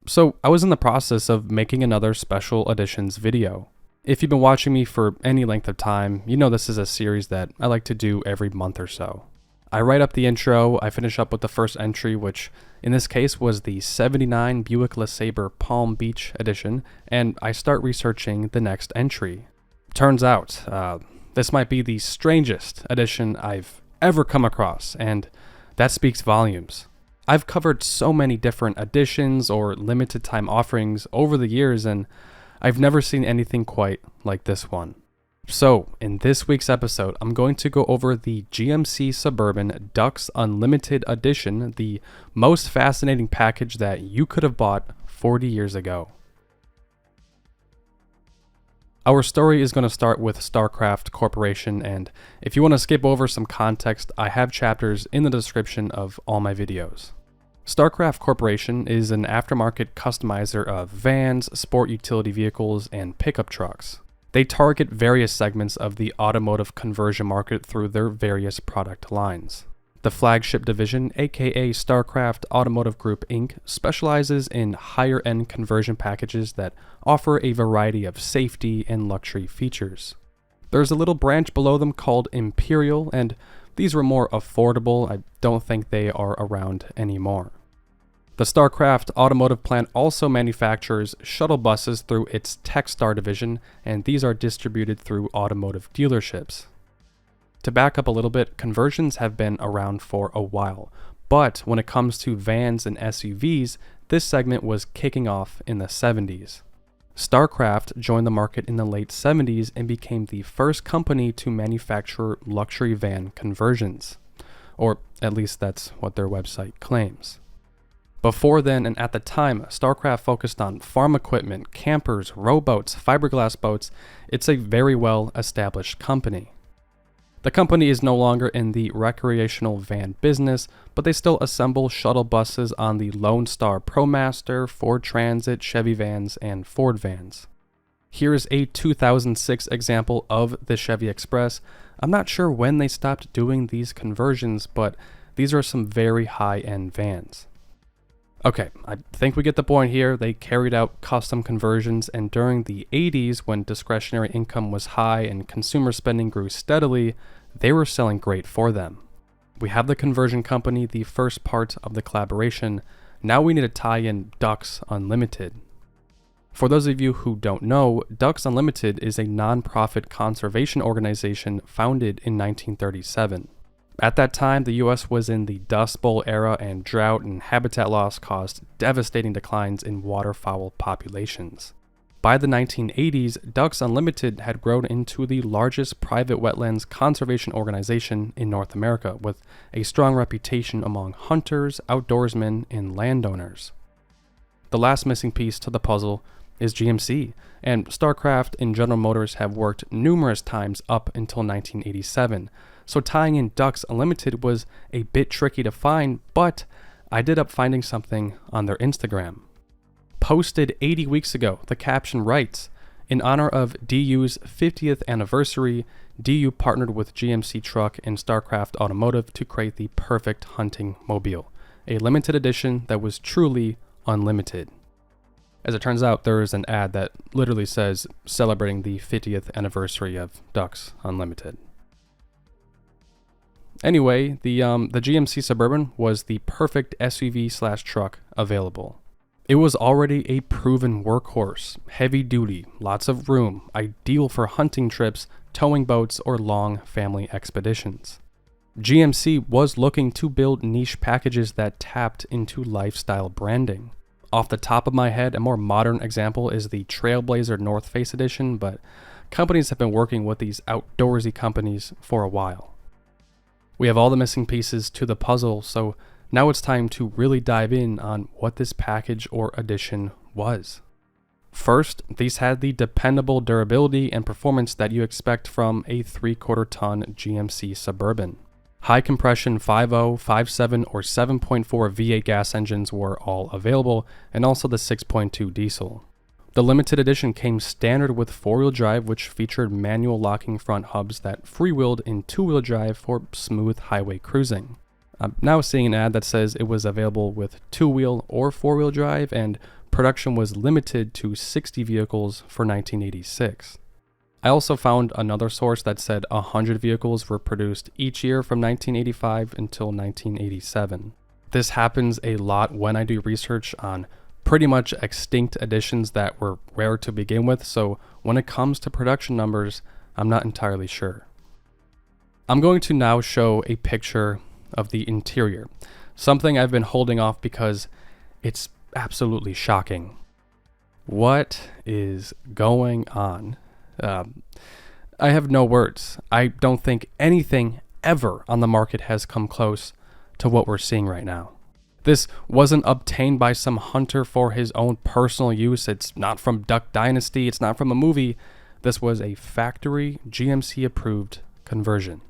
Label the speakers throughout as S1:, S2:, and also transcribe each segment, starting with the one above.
S1: So I was in the process of making another special editions video. If you've been watching me for any length of time, you know this is a series that I like to do every month or so. I write up the intro, I finish up with the first entry, which in this case was the 79 Buick LeSabre Palm Beach edition, and I start researching the next entry. Turns out, this might be the strangest edition I've ever come across, and that speaks volumes. I've covered so many different editions or limited time offerings over the years, and I've never seen anything quite like this one. So, in this week's episode, I'm going to go over the GMC Suburban Dux Unlimited Edition, the most fascinating package that you could have bought 40 years ago. Our story is going to start with Starcraft Corporation, and if you want to skip over some context, I have chapters in the description of all my videos. Starcraft Corporation is an aftermarket customizer of vans, sport utility vehicles, and pickup trucks. They target various segments of the automotive conversion market through their various product lines. The flagship division, aka Starcraft Automotive Group Inc., specializes in higher-end conversion packages that offer a variety of safety and luxury features. There's a little branch below them called Imperial, and these were more affordable. I don't think they are around anymore. The Starcraft automotive plant also manufactures shuttle buses through its Techstar division, and these are distributed through automotive dealerships. To back up a little bit, conversions have been around for a while, but when it comes to vans and SUVs, this segment was kicking off in the 70s. Starcraft joined the market in the late 70s and became the first company to manufacture luxury van conversions, or at least that's what their website claims. Before then and at the time, Starcraft focused on farm equipment, campers, rowboats, fiberglass boats. It's a very well established company. The company is no longer in the recreational van business, but they still assemble shuttle buses on the Lone Star ProMaster, Ford Transit, Chevy vans, and Ford vans. Here's a 2006 example of the Chevy Express. I'm not sure when they stopped doing these conversions, but these are some very high-end vans. Okay, I think we get the point here. They carried out custom conversions, and during the 80s, when discretionary income was high and consumer spending grew steadily, they were selling great for them. We have the conversion company, the first part of the collaboration. Now we need to tie in Dux Unlimited. For those of you who don't know, Dux Unlimited is a non-profit conservation organization founded in 1937. At that time, the US was in the Dust Bowl era, and drought and habitat loss caused devastating declines in waterfowl populations. By the 1980s, Dux Unlimited had grown into the largest private wetlands conservation organization in North America, with a strong reputation among hunters, outdoorsmen, and landowners. The last missing piece to the puzzle is GMC, and Starcraft and General Motors have worked numerous times up until 1987. So tying in Dux Unlimited was a bit tricky to find, but I did up finding something on their Instagram. Posted 80 weeks ago, the caption writes, "In honor of DU's 50th anniversary, DU partnered with GMC Truck and Starcraft Automotive to create the perfect hunting mobile, a limited edition that was truly unlimited." As it turns out, there is an ad that literally says, celebrating the 50th anniversary of Dux Unlimited. Anyway, the GMC Suburban was the perfect SUV/truck available. It was already a proven workhorse, heavy duty, lots of room, ideal for hunting trips, towing boats, or long family expeditions. GMC was looking to build niche packages that tapped into lifestyle branding. Off the top of my head, a more modern example is the Trailblazer North Face Edition, but companies have been working with these outdoorsy companies for a while. We have all the missing pieces to the puzzle, so now it's time to really dive in on what this package or edition was. First, these had the dependable durability and performance that you expect from a 3/4-ton GMC Suburban. High compression 5.0, 5.7, or 7.4 V8 gas engines were all available, and also the 6.2 diesel. The limited edition came standard with 4-wheel drive, which featured manual locking front hubs that freewheeled in 2-wheel drive for smooth highway cruising. I'm now seeing an ad that says it was available with 2-wheel or 4-wheel drive, and production was limited to 60 vehicles for 1986. I also found another source that said 100 vehicles were produced each year from 1985 until 1987. This happens a lot when I do research on pretty much extinct editions that were rare to begin with, so when it comes to production numbers, I'm not entirely sure. I'm going to now show a picture of the interior, something I've been holding off because it's absolutely shocking. What is going on? I have no words. I don't think anything ever on the market has come close to what we're seeing right now. This wasn't obtained by some hunter for his own personal use. It's not from Duck Dynasty. It's not from a movie. This was a factory GMC approved conversion.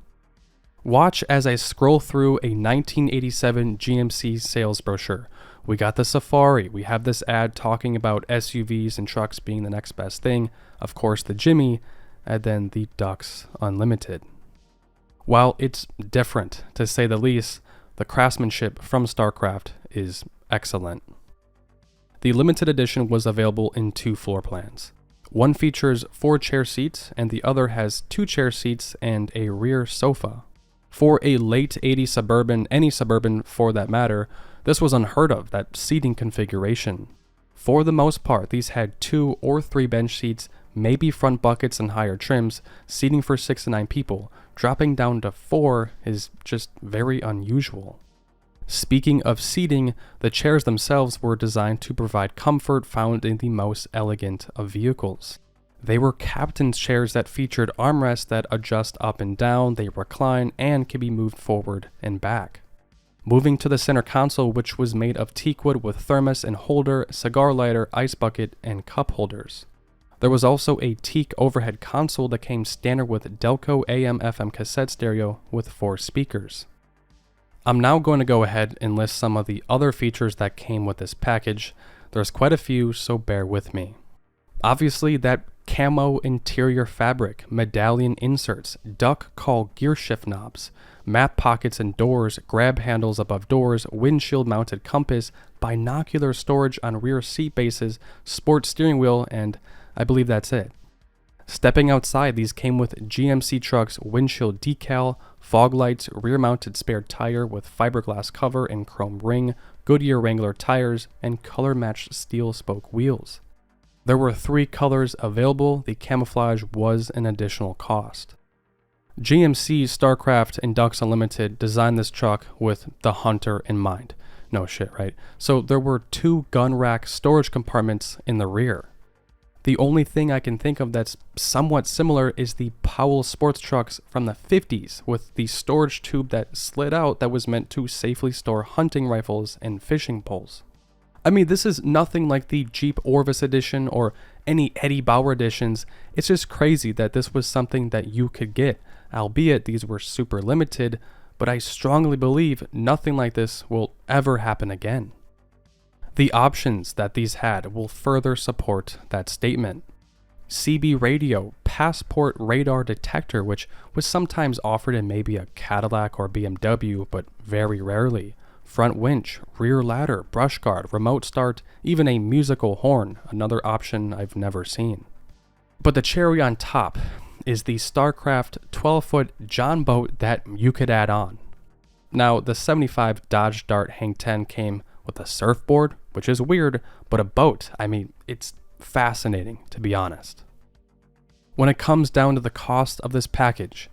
S1: Watch as I scroll through a 1987 GMC sales brochure. We got the Safari. We have this ad talking about SUVs and trucks being the next best thing. Of course, the Jimmy, and then the Dux Unlimited. While it's different, to say the least, the craftsmanship from Starcraft is excellent. The limited edition was available in 2 floor plans. One features 4 chair seats, and the other has 2 chair seats and a rear sofa. For a late 80s Suburban, any Suburban for that matter, this was unheard of, that seating configuration. For the most part, these had 2 or 3 bench seats, maybe front buckets and higher trims, seating for 6 to 9 people. Dropping down to 4 is just very unusual. Speaking of seating, the chairs themselves were designed to provide comfort found in the most elegant of vehicles. They were captain's chairs that featured armrests that adjust up and down, they recline, and can be moved forward and back. Moving to the center console, which was made of teakwood with thermos and holder, cigar lighter, ice bucket, and cup holders. There was also a teak overhead console that came standard with Delco AM/FM cassette stereo with 4 speakers. I'm now going to go ahead and list some of the other features that came with this package. There's quite a few, so bear with me. Obviously, that camo interior fabric, medallion inserts, duck call gear shift knobs, map pockets and doors, grab handles above doors, windshield mounted compass, binocular storage on rear seat bases, sports steering wheel, and I believe that's it. Stepping outside, these came with GMC trucks, windshield decal, fog lights, rear-mounted spare tire with fiberglass cover and chrome ring, Goodyear Wrangler tires, and color-matched steel spoke wheels. There were 3 colors available. The camouflage was an additional cost. GMC, Starcraft, and Dux Unlimited designed this truck with the hunter in mind. No shit, right? So there were 2 gun rack storage compartments in the rear. The only thing I can think of that's somewhat similar is the Powell sports trucks from the 50s with the storage tube that slid out that was meant to safely store hunting rifles and fishing poles. I mean, this is nothing like the Jeep Orvis edition or any Eddie Bauer editions. It's just crazy that this was something that you could get, albeit these were super limited, but I strongly believe nothing like this will ever happen again. The options that these had will further support that statement. CB radio, passport radar detector, which was sometimes offered in maybe a Cadillac or BMW, but very rarely. Front winch, rear ladder, brush guard, remote start, even a musical horn, another option I've never seen. But the cherry on top is the Starcraft 12-foot John boat that you could add on. Now, the 75 Dodge Dart Hang 10 came with a surfboard, which is weird, but a boat, I mean, it's fascinating, to be honest. When it comes down to the cost of this package,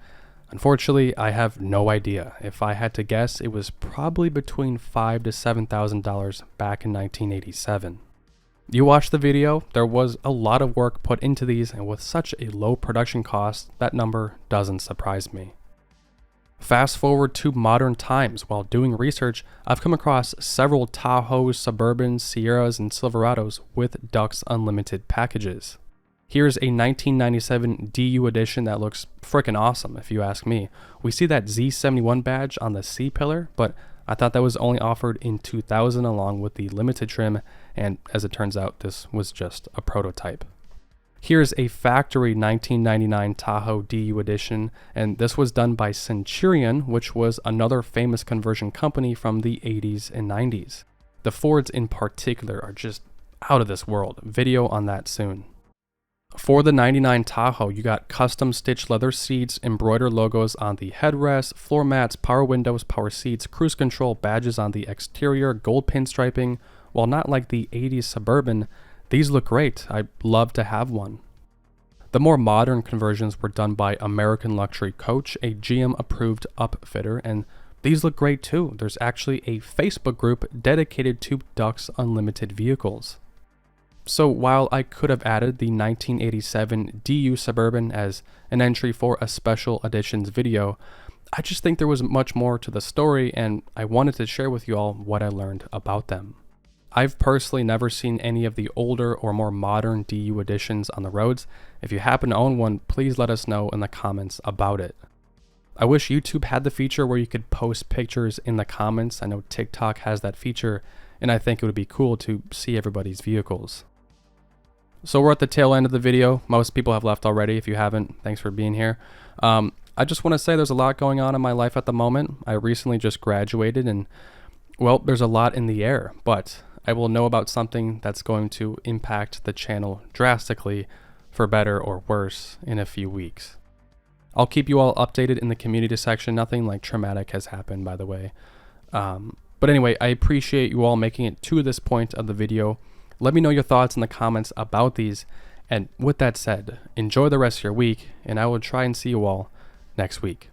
S1: unfortunately, I have no idea. If I had to guess, it was probably between $5,000 to $7,000 back in 1987. You watched the video, there was a lot of work put into these, and with such a low production cost, that number doesn't surprise me. Fast forward to modern times. While doing research, I've come across several Tahoes, Suburbans, Sierras, and Silverados with Dux Unlimited packages. Here's a 1997 DU edition that looks frickin' awesome, if you ask me. We see that Z71 badge on the C-pillar, but I thought that was only offered in 2000 along with the limited trim, and as it turns out, this was just a prototype. Here's a factory 1999 Tahoe DU edition, and this was done by Centurion, which was another famous conversion company from the 80s and 90s. The Fords in particular are just out of this world. Video on that soon. For the 99 Tahoe, you got custom stitched leather seats, embroidered logos on the headrest, floor mats, power windows, power seats, cruise control, badges on the exterior, gold pinstriping. While not like the 80s Suburban, these look great. I'd love to have one. The more modern conversions were done by American Luxury Coach, a GM approved upfitter, and these look great too. There's actually a Facebook group dedicated to Ducks Unlimited vehicles. So while I could have added the 1987 DU Suburban as an entry for a special editions video, I just think there was much more to the story, and I wanted to share with you all what I learned about them. I've personally never seen any of the older or more modern DU editions on the roads. If you happen to own one, please let us know in the comments about it. I wish YouTube had the feature where you could post pictures in the comments. I know TikTok has that feature, and I think it would be cool to see everybody's vehicles. So we're at the tail end of the video. Most people have left already. If you haven't, thanks for being here. I just want to say there's a lot going on in my life at the moment. I recently just graduated and, well, there's a lot in the air, but I will know about something that's going to impact the channel drastically, for better or worse, in a few weeks. I'll keep you all updated in the community section. Nothing like traumatic has happened, by the way. But anyway, I appreciate you all making it to this point of the video. Let me know your thoughts in the comments about these. And with that said, enjoy the rest of your week, and I will try and see you all next week.